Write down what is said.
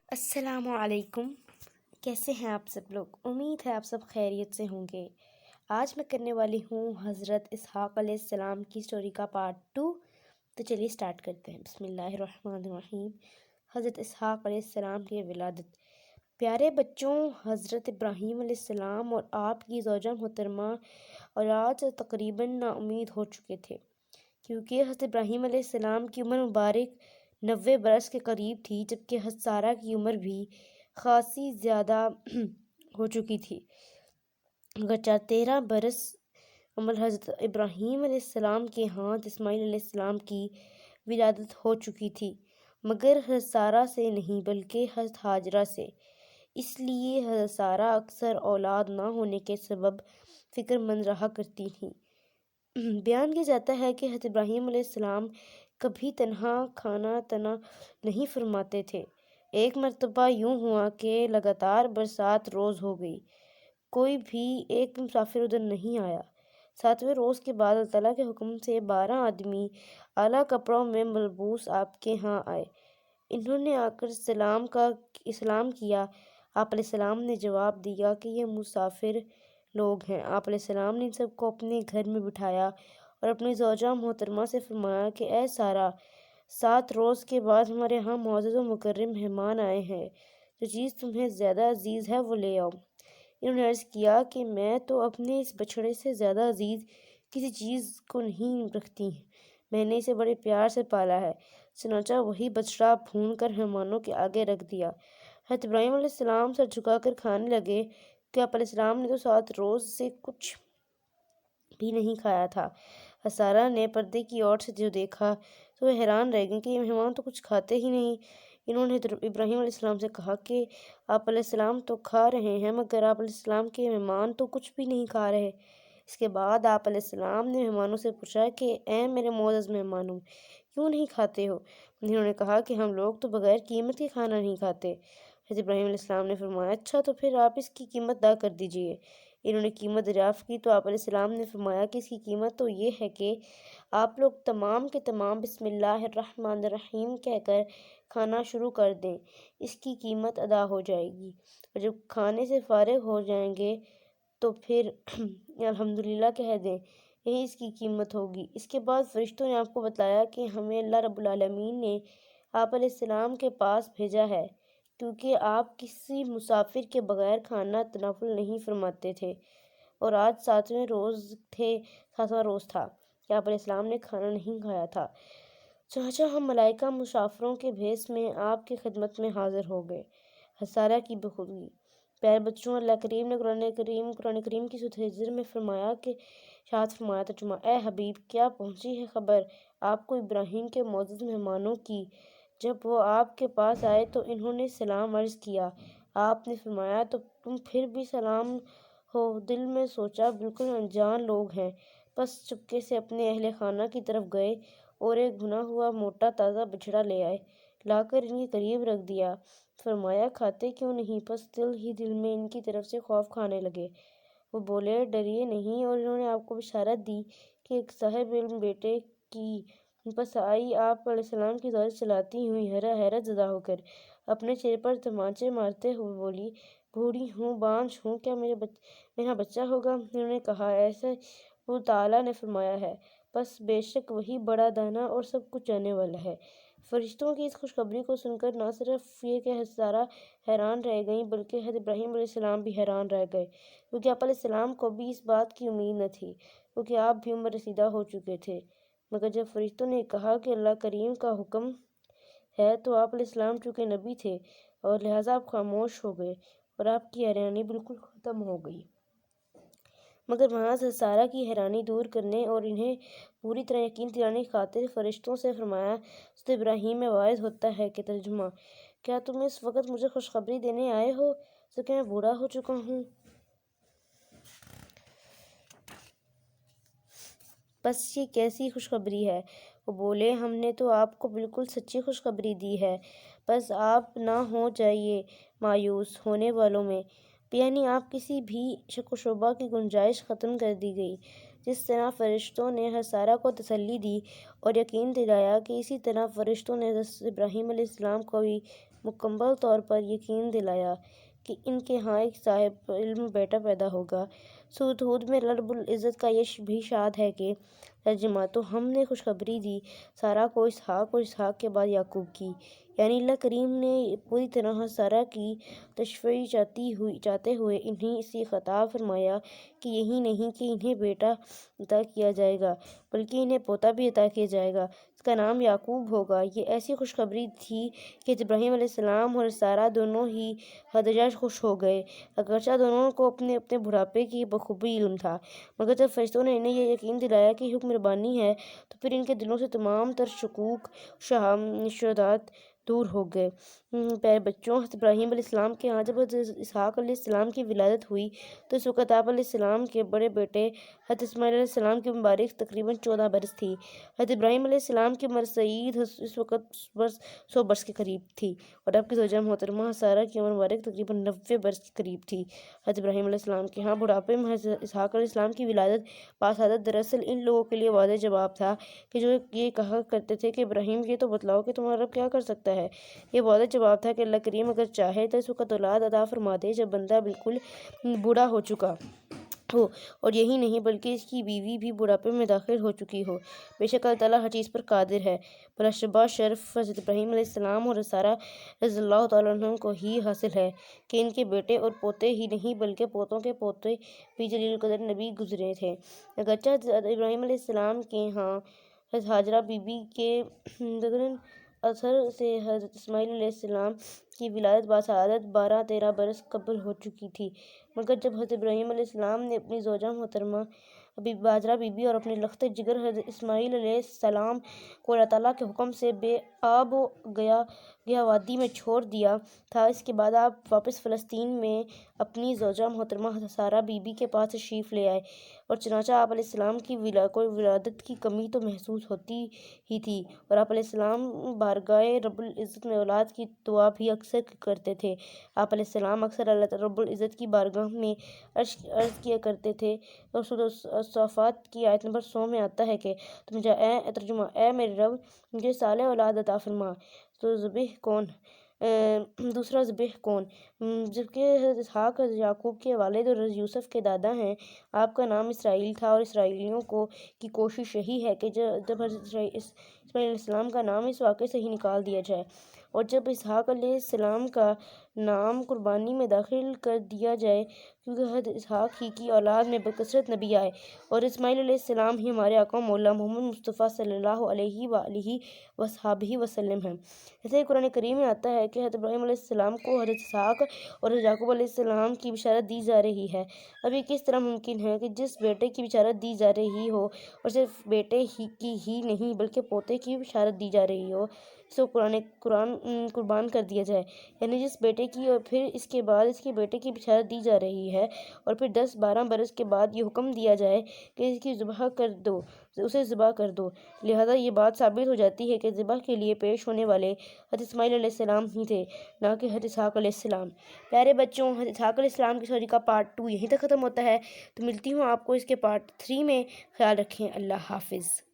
السلام علیکم، کیسے ہیں آپ سب لوگ؟ امید ہے آپ سب خیریت سے ہوں گے۔ آج میں کرنے والی ہوں حضرت اسحاق علیہ السلام کی سٹوری کا پارٹ 2۔ تو چلیے سٹارٹ کرتے ہیں۔ بسم اللہ الرحمن الرحیم۔ حضرت اسحاق علیہ السلام کی ولادت۔ پیارے بچوں، حضرت ابراہیم علیہ السلام اور آپ کی زوجہ محترمہ اولاد سے تقریباً نا امید ہو چکے تھے، کیونکہ حضرت ابراہیم علیہ السلام کی عمر مبارک 90 برس کے قریب تھی، جبکہ حضرت سارہ کی عمر بھی خاصی زیادہ ہو چکی تھی۔ اگرچہ 13 برس عمر حضرت ابراہیم علیہ السلام کے ہاتھ اسماعیل علیہ السلام کی ولادت ہو چکی تھی، مگر حضرت سارہ سے نہیں بلکہ حضرت ہاجرہ سے۔ اس لیے حضرت سارہ اکثر اولاد نہ ہونے کے سبب فکر مند رہا کرتی تھیں۔ بیان کیا جاتا ہے کہ حضرت ابراہیم علیہ السلام کبھی تنہا کھانا تنا نہیں فرماتے تھے۔ ایک مرتبہ یوں ہوا کہ لگاتار برسات روز ہو گئی، کوئی بھی ایک مسافر ادھر نہیں آیا۔ 7ویں روز کے بعد اللہ تعالیٰ کے حکم سے 12 آدمی اعلیٰ کپڑوں میں ملبوس آپ کے ہاں آئے۔ انہوں نے آ کر اسلام کیا۔ آپ علیہ السلام نے جواب دیا کہ یہ مسافر لوگ ہیں۔ آپ علیہ السلام نے ان سب کو اپنے گھر میں بٹھایا اور اپنی زوجہ محترمہ سے فرمایا کہ اے سارہ، 7 روز کے بعد ہمارے ہاں معزز و مکرم مہمان آئے ہیں، جو چیز تمہیں زیادہ عزیز ہے وہ لے آؤ۔ انہوں نے عرض کیا کہ میں تو اپنے اس بچڑے سے زیادہ عزیز کسی چیز کو نہیں رکھتی، میں نے اسے بڑے پیار سے پالا ہے۔ چنانچہ وہی بچڑا بھون کر مہمانوں کے آگے رکھ دیا۔ حضرت ابراہیم علیہ السلام سر جھکا کر کھانے لگے کہ آپ علیہ السلام نے تو 7 روز سے کچھ بھی نہیں کھایا تھا۔ سارہ نے پردے کی اور سے جو دیکھا تو وہ حیران رہ گئی کہ یہ مہمان تو کچھ کھاتے ہی نہیں۔ انہوں نے ابراہیم علیہ السلام سے کہا کہ آپ علیہ السلام تو کھا رہے ہیں، مگر آپ علیہ السلام کے مہمان تو کچھ بھی نہیں کھا رہے۔ اس کے بعد آپ علیہ السلام نے مہمانوں سے پوچھا کہ اے میرے معزز مہمانوں، کیوں نہیں کھاتے ہو؟ انہوں نے کہا کہ ہم لوگ تو بغیر قیمت کے کھانا نہیں کھاتے۔ حضرت ابراہیم علیہ السلام نے فرمایا اچھا تو پھر آپ اس کی قیمت ادا کر دیجئے۔ انہوں نے قیمت دریافت کی تو آپ علیہ السلام نے فرمایا کہ اس کی قیمت تو یہ ہے کہ آپ لوگ تمام کے تمام بسم اللہ الرحمن الرحیم کہہ کر کھانا شروع کر دیں، اس کی قیمت ادا ہو جائے گی، اور جب کھانے سے فارغ ہو جائیں گے تو پھر الحمدللہ کہہ دیں، یہی اس کی قیمت ہوگی۔ اس کے بعد فرشتوں نے آپ کو بتایا کہ ہمیں اللہ رب العالمین نے آپ علیہ السلام کے پاس بھیجا ہے، کیونکہ آپ کسی مسافر کے بغیر کھانا تناول نہیں فرماتے تھے، اور آج 7واں روز تھا کہ آپ علیہ السلام نے کھانا نہیں کھایا تھا۔ چنانچہ ہم ملائکہ مسافروں کے بھیس میں آپ کی خدمت میں حاضر ہو گئے۔ سارہ کی بخودی۔ پیارے بچوں، اللہ کریم نے قرآن کریم کی سورۃ ہجر میں فرمایا کہ ترجمہ: اے حبیب، کیا پہنچی ہے خبر آپ کو ابراہیم کے معزز مہمانوں کی؟ جب وہ آپ کے پاس آئے تو انہوں نے سلام عرض کیا۔ آپ نے فرمایا تو تم پھر بھی سلام ہو؟ دل میں سوچا بالکل انجان لوگ ہیں، بس چپکے سے اپنے اہل خانہ کی طرف گئے اور ایک بھنا ہوا موٹا تازہ بچڑا لے آئے، لا کر ان کے قریب رکھ دیا۔ فرمایا کھاتے کیوں نہیں؟ پس دل ہی دل میں ان کی طرف سے خوف کھانے لگے۔ وہ بولے ڈریے نہیں، اور انہوں نے آپ کو بشارت دی کہ ایک صاحب علم بیٹے کی۔ پس آئی آپ علیہ السلام کی زوجہ چلاتی ہوئی حیرت زدہ ہو کر اپنے چہرے پر تمانچے مارتے ہوئے بولی، بوڑھی ہوں، بانجھ ہوں، کیا میرا بچہ ہوگا؟ انہوں نے کہا ایسا اللہ تعالیٰ نے فرمایا ہے، بس بے شک وہی بڑا دانا اور سب کچھ جاننے والا ہے۔ فرشتوں کی اس خوشخبری کو سن کر نہ صرف یہ کہ حضرت سارہ حیران رہ گئیں بلکہ حضرت ابراہیم علیہ السلام بھی حیران رہ گئے، کیونکہ آپ علیہ السلام کو بھی اس بات کی امید نہ تھی، کیونکہ آپ بھی عمر رسیدہ ہو چکے تھے۔ مگر جب فرشتوں نے کہا کہ اللہ کریم کا حکم ہے تو آپ علیہ السلام چونکہ نبی تھے اور لہٰذا آپ خاموش ہو گئے اور آپ کی حیرانی بالکل ختم ہو گئی۔ مگر محض سارہ کی حیرانی دور کرنے اور انہیں پوری طرح یقین دلانے کی خاطر فرشتوں سے فرمایا سورۃ ابراہیم میں وارد ہوتا ہے کہ ترجمہ: کیا تم اس وقت مجھے خوشخبری دینے آئے ہو کہ میں بوڑھا ہو چکا ہوں؟ بس یہ کیسی خوشخبری ہے؟ وہ بولے ہم نے تو آپ کو بالکل سچی خوشخبری دی ہے، بس آپ نہ ہو جائیے مایوس ہونے والوں میں، یعنی آپ کسی بھی شک و شبہ کی گنجائش ختم کر دی گئی۔ جس طرح فرشتوں نے حضرت سارہ کو تسلی دی اور یقین دلایا کہ اسی طرح فرشتوں نے حضرت ابراہیم علیہ السلام کو بھی مکمل طور پر یقین دلایا کہ ان کے ہاں ایک صاحب علم بیٹا پیدا ہوگا۔ سورۃ ہود میں رب العزت کا یہ بھی ارشاد ہے کہ ترجمہ: تو ہم نے خوشخبری دی سارہ کو اسحاق اور اسحاق کے بعد یعقوب کی، یعنی اللہ کریم نے پوری طرح سارہ کی تشفیع چاہتے ہوئے انہیں سے خطاب فرمایا کہ یہی نہیں کہ انہیں بیٹا عطا کیا جائے گا بلکہ انہیں پوتا بھی عطا کیا جائے گا، اس کا نام یعقوب ہوگا۔ یہ ایسی خوشخبری تھی کہ ابراہیم علیہ السلام اور سارہ دونوں ہی حد درجہ خوش ہو گئے، اگرچہ دونوں کو اپنے اپنے بڑھاپے کی بخوبی علم تھا، مگر جب فرشتوں نے انہیں یہ یقین دلایا کہ حکم ربانی ہے تو پھر ان کے دلوں سے تمام تر شکوک شبہات دور ہو گئے۔ پیارے بچوں، حضرت ابراہیم علیہ السلام کے ہاں جب حضرت اسحاق علیہ السلام کی ولادت ہوئی تو اس وقت آپ علیہ السلام کے بڑے بیٹے حضرت اسماعیل علیہ السلام کی مبارک تقریباً 14 برس تھی۔ حضرت ابراہیم علیہ السلام کی عمر سعید اس وقت 100 برس کے قریب تھی اور آپ کی زوجہ محترمہ سارہ کی عمر مبارک تقریباً 90 برس کے قریب تھی۔ حضرت ابراہیم علیہ السلام کے ہاں بڑھاپے میں حضرت اسحاق علیہ السلام کی ولادت باسعادت دراصل ان لوگوں کے لیے واضح جواب تھا کہ جو یہ کہا کرتے تھے کہ ابراہیم یہ تو بتلاؤ کہ تمہارا رب کیا کر سکتا ہے۔ یہ واضح جواب تھا کہ اللہ کریم اگر چاہے تو اس وقت اولاد عطا فرما دے جب بندہ بالکل بوڑھا ہو چکا ہو، اور یہی نہیں بلکہ اس کی بیوی بھی بڑھاپے میں داخل ہو چکی ہو۔ بے شک اللہ تعالیٰ ہر چیز پر قادر ہے۔ بلا شبہ شرف حضرت ابراہیم علیہ السلام اور سارہ رضی اللہ تعالیٰ عنہم کو ہی حاصل ہے کہ ان کے بیٹے اور پوتے ہی نہیں بلکہ پوتوں کے پوتے بھی جلیل القدر نبی گزرے تھے۔ اگرچہ حضرت ابراہیم علیہ السلام کے ہاں حضرت حاجرہ بی بی کے اثر سے حضرت اسماعیل علیہ السلام کی ولادت باسعادت 12-13 برس قبل ہو چکی تھی، مگر جب حضرت ابراہیم علیہ السلام نے اپنی زوجہ محترمہ حاجرہ بی بی اور اپنے لخت جگر حضرت اسماعیل علیہ السلام کو اللہ تعالیٰ کے حکم سے بے آب و گیا وادی میں چھوڑ دیا تھا، اس کے بعد آپ واپس فلسطین میں اپنی زوجہ محترمہ حضرت سارہ بی بی کے پاس تشریف لے آئے، اور چنانچہ آپ علیہ السلام کی ولادت کی کمی تو محسوس ہوتی ہی تھی، اور آپ علیہ السلام بارگاہ رب العزت میں اولاد کی دعا بھی اکثر کرتے تھے۔ آپ علیہ السلام اکثر اللہ رب العزت کی بارگاہ میں عرض کیا کرتے تھے، اور سورۃ الصافات کی آیت نمبر 100 میں آتا ہے کہ ترجمہ: اے میرے رب مجھے صالح اولاد عطا فرما، تو دوسرا ذبیح کون؟ جبکہ حضرت اسحاق حضرت یعقوب کے والد اور حضرت یوسف کے دادا ہیں۔ آپ کا نام اسرائیل تھا، اور اسرائیلیوں کی کوشش یہی ہے کہ جب حضرت اسماعیل علیہ السلام کا نام اس واقعے سے ہی نکال دیا جائے، اور جب اسحاق علیہ السلام کا نام قربانی میں داخل کر دیا جائے، کیونکہ حضرت اسحاق ہی کی اولاد میں بکثرت نبی آئے اور اسماعیل علیہ السلام ہی ہمارے آقا مولا محمد مصطفیٰ صلی اللہ علیہ وآلہ وصحبہ وسلم ہیں۔ جیسے قرآن کریم میں آتا ہے کہ حضرت ابراہیم علیہ السلام کو حضرت اسحاق اور حضرت یعقوب علیہ السلام کی بشارت دی جا رہی ہے۔ اب یہ کس طرح ممکن ہے کہ جس بیٹے کی بشارت دی جا رہی ہو، اور صرف بیٹے کی ہی نہیں بلکہ پوتے کی بشارت دی جا رہی ہو، اس کو قربان کر دیا جائے، یعنی جس بیٹے کی اور پھر اس کے بعد اس کے بیٹے کی بشارت دی جا رہی ہے، اور پھر 10-12 برس کے بعد یہ حکم دیا جائے کہ اسے ذبح کر دو۔ لہذا یہ بات ثابت ہو جاتی ہے کہ ذبح کے لیے پیش ہونے والے حضرت اسماعیل علیہ السلام ہی تھے، نہ کہ حضرت اسحاق علیہ السلام۔ پیارے بچوں، حضرت اسحاق علیہ السلام کی اسٹوری کا پارٹ 2 یہیں تک ختم ہوتا ہے، تو ملتی ہوں آپ کو اس کے پارٹ 3 میں۔ خیال رکھیں، اللہ حافظ۔